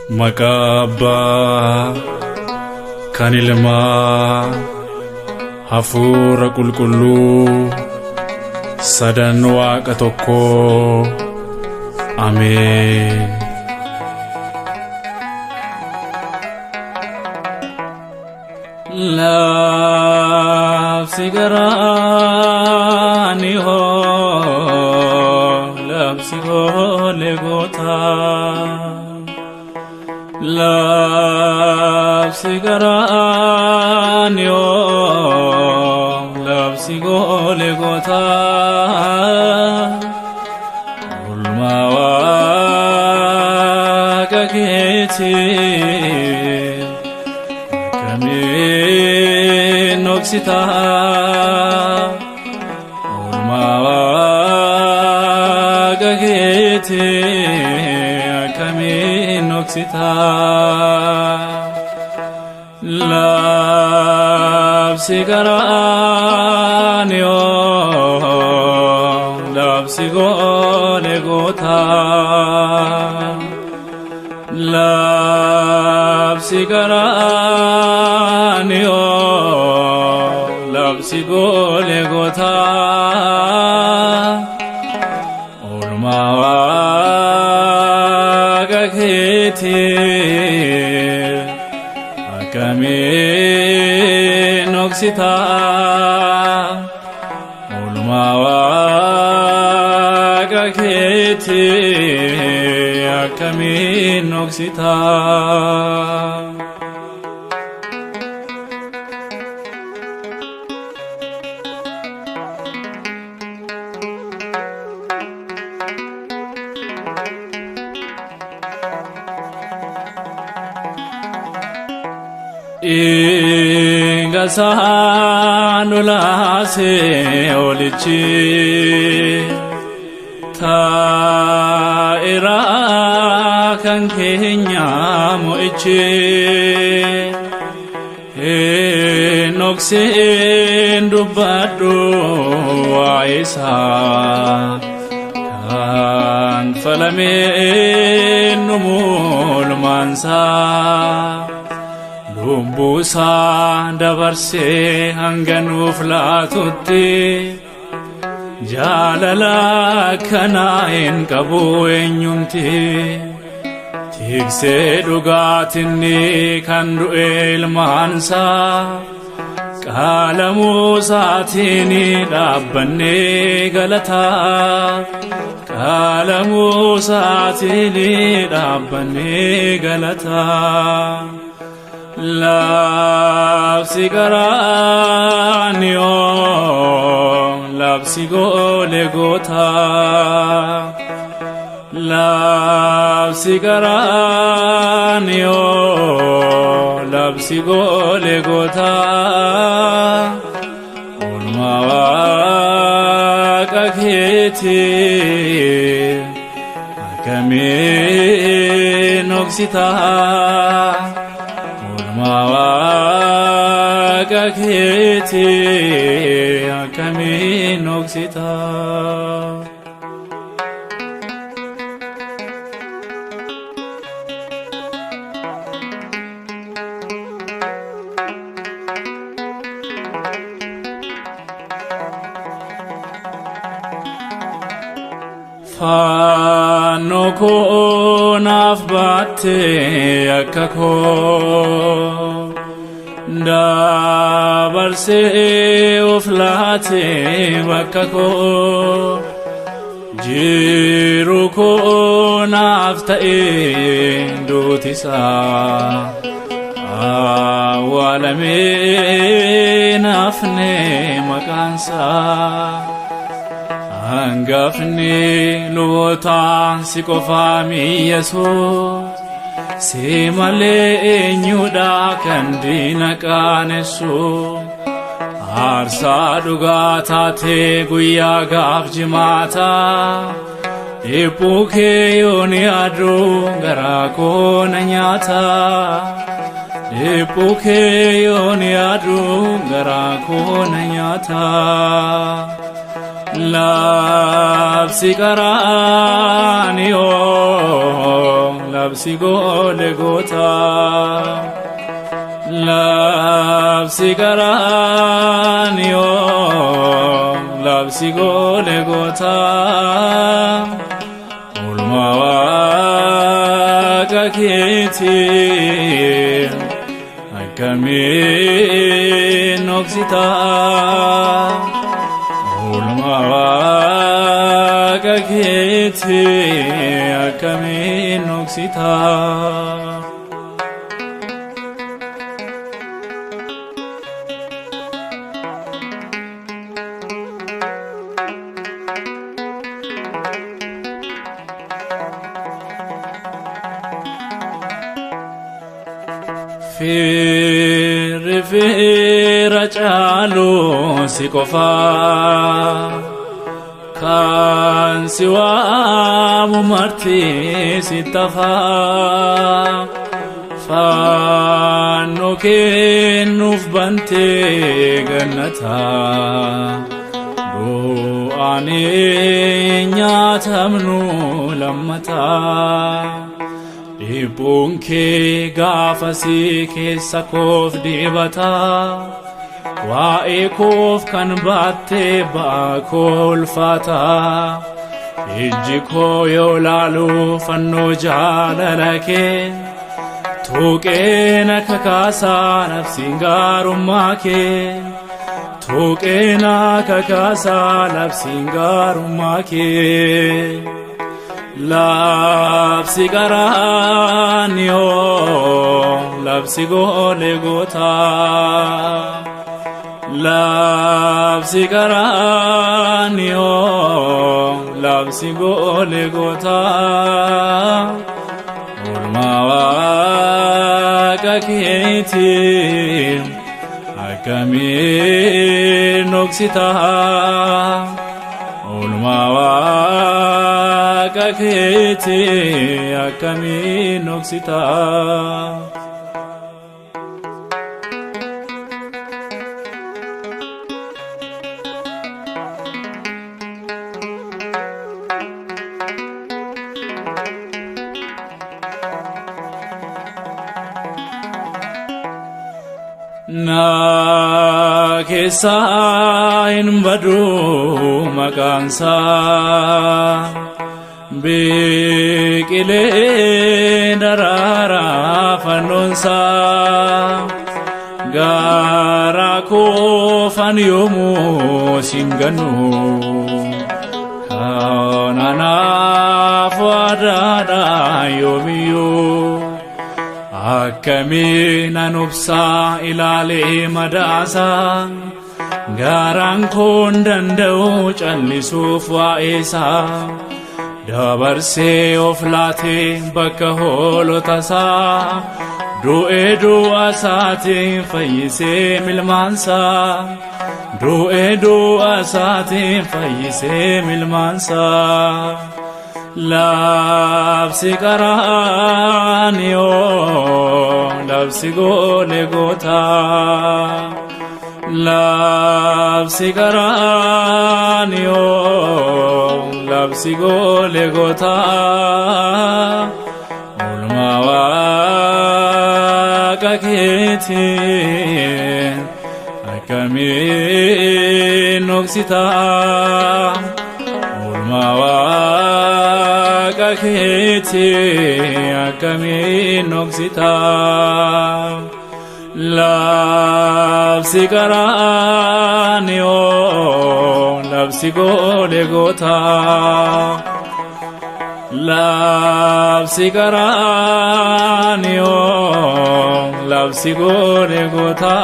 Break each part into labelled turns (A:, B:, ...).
A: Makaba kanilma hafura kulkulu sadan waqa tokko amen. Labsigarani ho labsigo legota labsigarani ho labsigo legota ulmawa kageti noksita ulmawa gagete kami noksita labsigarani o labsigo legota labsigarani o labsigo legota ulmawa gagete akame noksita ulmawa gagete akame noksita Ingasanulase olichi taira kan kenya moichi noksen dubado waisa kan falame numul mansa Lumbusa dabarse hanganu flatutti jalala kana en qabu enyumti tikse dugatinni kan du'el mansa qalamu saatini dabbanne galata qalamu saatini dabbanne galata labsigarani o labsigo legota labsigarani o labsigo legota ulmawa gagete akame noksita ulmawa gagete akame noksita Fanoko nafbate akako dabarse oflate bakako jiruko naftae dutisa awalame nafne makansa Angafni lutan sikofami Yesus simale enyuda kandina kanesu arsa dugatate guya gafjimata epuke yoni adru garako nanyata epuke yoni adru garako nanyata labsigarani o labsi Golgota labsi Qaranio labsi Golgota ulma Waaqa keetiin akkamiin noksita ulma Waaqa keetiin akkamiin noksita. Fira caalu si qofa kan si waamu marti si tafa fanno kennuuf bante gannata du'aani nyaatamnu lammata dhibbuun kee gaafasi keessa koof dibata waa'ee koof kan baatte ba'a koo ulfaata ijji koo yoo laalu fannoo jaalala kee tuqeen akka kaasaa labsiin gaarummaa kee tuqeen akka kaasaa labsiin gaarummaa kee. Labsi Qaranio labsi Golgota labsi Qaranio labsi Golgota ulma Waaqa keetiin akkamiin noksita ulma Waaqa keetiin akkamiin noksita. Na keessa hin badu maqaansa biqilee daraara fannoonsa gaara koo fan yoomuu sin gannu kanaanaaf waadaadha yoomiyyuu akkamiin anubsaa ilaalee madaasa gaaraan koon danda'u callisuuf waa'eesaa dabarsee of laatee bakka hoolotasaa du'ee du'a isaatiin fayyisee milmaansaa du'ee du'a isaatiin fayyisee milmaansaa. Labsi Qaranio labsi Golgota labsi Qaranio labsi Golgota ulma Waaqa keetiin akkamiin noksita ulma Waaqa keetiin akkamiin noksita. Labsi Qaranio labsi Golgota labsi Qaranio labsi Golgota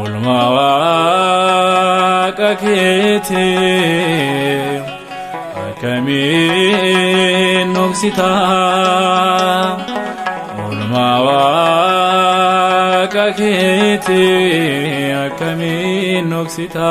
A: ulma Waaqa keetiin akkamiin noksita ulma Waaqa keetiin akkamiin noksita.